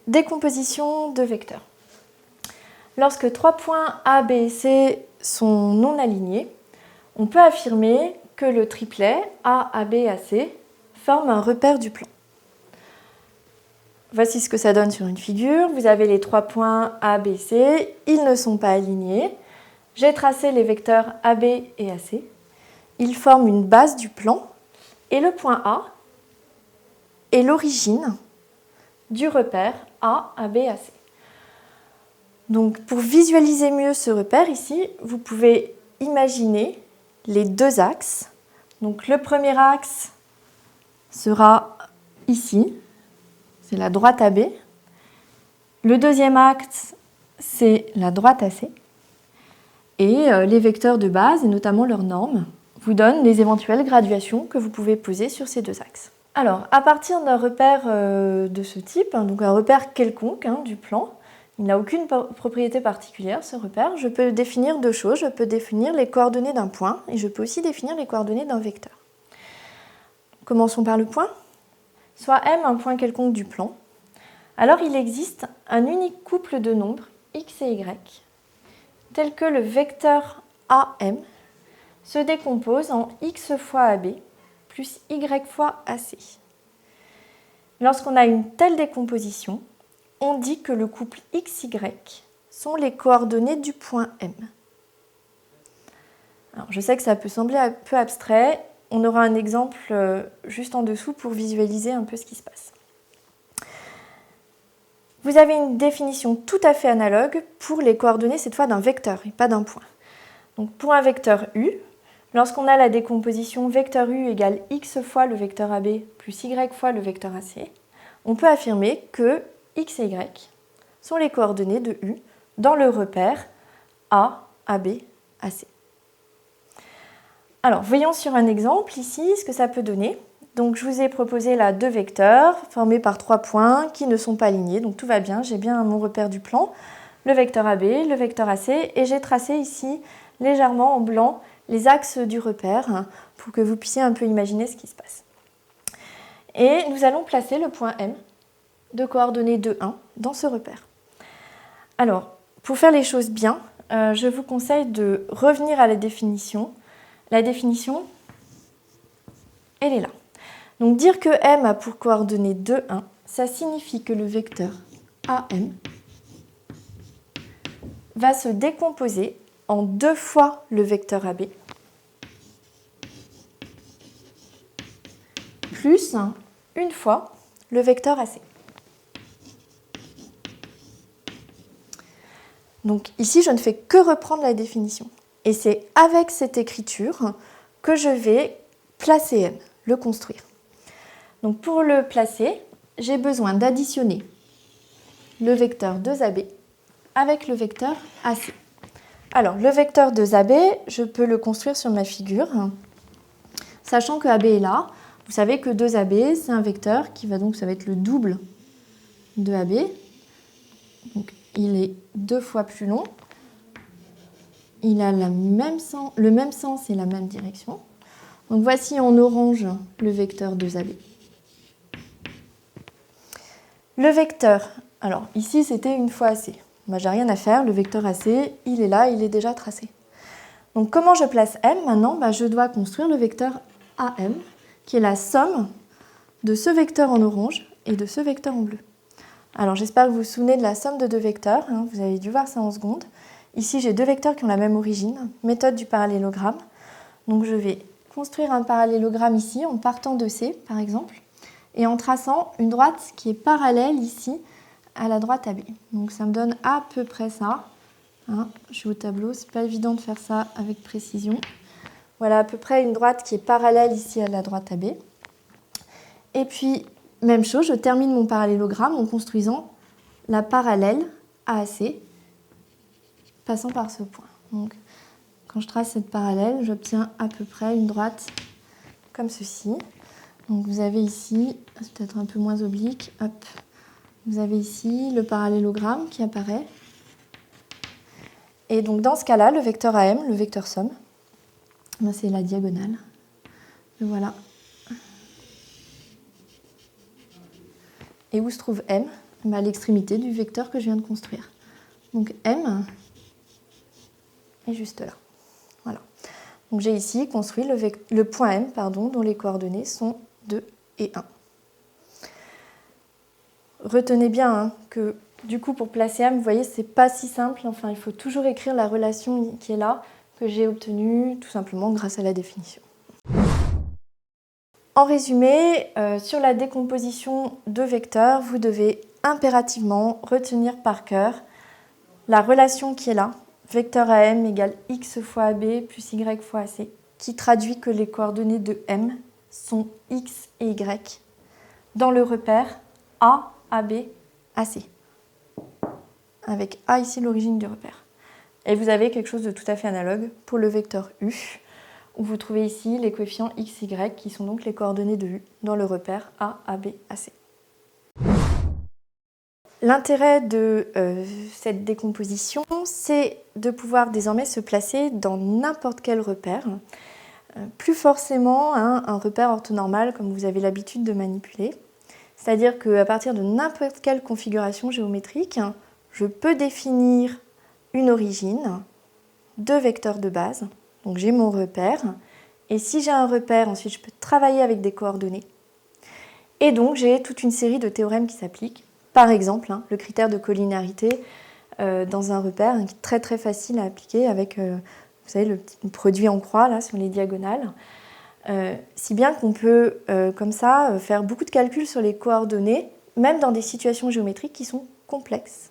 Décomposition de vecteurs. Lorsque 3 points A, B et C sont non alignés, on peut affirmer que le triplet A, AB, AC forme un repère du plan. Voici ce que ça donne sur une figure. Vous avez les 3 points A, B, C. Ils ne sont pas alignés. J'ai tracé les vecteurs AB et AC. Ils forment une base du plan. Et le point A est l'origine du repère A, AB, AC. Donc, pour visualiser mieux ce repère ici, vous pouvez imaginer les deux axes. Donc, le premier axe sera ici, c'est la droite AB. Le deuxième axe, c'est la droite AC. Et les vecteurs de base, et notamment leurs normes, vous donnent les éventuelles graduations que vous pouvez poser sur ces deux axes. Alors, à partir d'un repère de ce type, donc un repère quelconque du plan, il n'a aucune propriété particulière, ce repère. Je peux définir deux choses. Je peux définir les coordonnées d'un point et je peux aussi définir les coordonnées d'un vecteur. Commençons par le point. Soit M un point quelconque du plan. Alors, il existe un unique couple de nombres, x et y, tel que le vecteur AM se décompose en x fois AB plus y fois AC. Lorsqu'on a une telle décomposition, on dit que le couple XY sont les coordonnées du point M. Alors, je sais que ça peut sembler un peu abstrait. On aura un exemple juste en dessous pour visualiser un peu ce qui se passe. Vous avez une définition tout à fait analogue pour les coordonnées, cette fois d'un vecteur et pas d'un point. Donc, pour un vecteur U, lorsqu'on a la décomposition vecteur U égale x fois le vecteur AB plus y fois le vecteur AC, on peut affirmer que x et y sont les coordonnées de U dans le repère A, AB, AC. Alors, voyons sur un exemple ici ce que ça peut donner. Donc, je vous ai proposé là deux vecteurs formés par 3 points qui ne sont pas alignés. Donc, tout va bien, j'ai bien mon repère du plan, le vecteur AB, le vecteur AC, et j'ai tracé ici légèrement en blanc les axes du repère pour que vous puissiez un peu imaginer ce qui se passe. Et nous allons placer le point M de coordonnées 2, 1 dans ce repère. Alors, pour faire les choses bien, je vous conseille de revenir à la définition. La définition, elle est là. Donc, dire que M a pour coordonnées 2, 1, ça signifie que le vecteur AM va se décomposer en 2 fois le vecteur AB plus 1 fois le vecteur AC. Donc ici, je ne fais que reprendre la définition. Et c'est avec cette écriture que je vais placer M, le construire. Donc pour le placer, j'ai besoin d'additionner le vecteur 2AB avec le vecteur AC. Alors, le vecteur 2AB, je peux le construire sur ma figure, sachant que AB est là. Vous savez que 2AB, c'est un vecteur qui va donc, ça va être le double de AB. Donc, il est 2 fois plus long. Il a le même sens et la même direction. Donc, voici en orange le vecteur 2AB. Le vecteur, alors ici, c'était une fois AC. Moi, j'ai rien à faire, le vecteur AC, il est là, il est déjà tracé. Donc, comment je place M maintenant ? Je dois construire le vecteur AM, qui est la somme de ce vecteur en orange et de ce vecteur en bleu. Alors, j'espère que vous vous souvenez de la somme de deux vecteurs. Vous avez dû voir ça en secondes. Ici, j'ai deux vecteurs qui ont la même origine, méthode du parallélogramme. Donc, je vais construire un parallélogramme ici, en partant de C, par exemple, et en traçant une droite qui est parallèle ici à la droite AB. Donc, ça me donne à peu près ça. Je suis au tableau, c'est pas évident de faire ça avec précision. Voilà à peu près une droite qui est parallèle ici à la droite AB. Et puis, même chose, je termine mon parallélogramme en construisant la parallèle AAC, passant par ce point. Donc, quand je trace cette parallèle, j'obtiens à peu près une droite comme ceci. Donc, vous avez ici, c'est peut-être un peu moins oblique, hop. Vous avez ici le parallélogramme qui apparaît. Et donc, dans ce cas-là, le vecteur AM, le vecteur somme, c'est la diagonale Et voilà. Et où se trouve M? À l'extrémité du vecteur que je viens de construire. Donc M est juste là. Voilà. Donc j'ai ici construit le point M dont les coordonnées sont 2 et 1. Retenez bien que du coup pour placer M, vous voyez, c'est pas si simple. Enfin, il faut toujours écrire la relation qui est là, que j'ai obtenue tout simplement grâce à la définition. En résumé, sur la décomposition de vecteurs, vous devez impérativement retenir par cœur la relation qui est là, vecteur AM égale x fois AB plus y fois AC, qui traduit que les coordonnées de M sont x et y dans le repère A, AB, AC, avec A ici l'origine du repère. Et vous avez quelque chose de tout à fait analogue pour le vecteur U, où vous trouvez ici les coefficients x, y, qui sont donc les coordonnées de U dans le repère A, AB, AC. L'intérêt de cette décomposition, c'est de pouvoir désormais se placer dans n'importe quel repère, plus forcément un repère orthonormal comme vous avez l'habitude de manipuler. C'est-à-dire qu'à partir de n'importe quelle configuration géométrique, je peux définir une origine, 2 vecteurs de base, donc j'ai mon repère, et si j'ai un repère, ensuite je peux travailler avec des coordonnées. Et donc j'ai toute une série de théorèmes qui s'appliquent. Par exemple, le critère de collinéarité dans un repère qui est très très facile à appliquer avec, vous savez, le petit produit en croix là, sur les diagonales. Si bien qu'on peut, comme ça, faire beaucoup de calculs sur les coordonnées, même dans des situations géométriques qui sont complexes.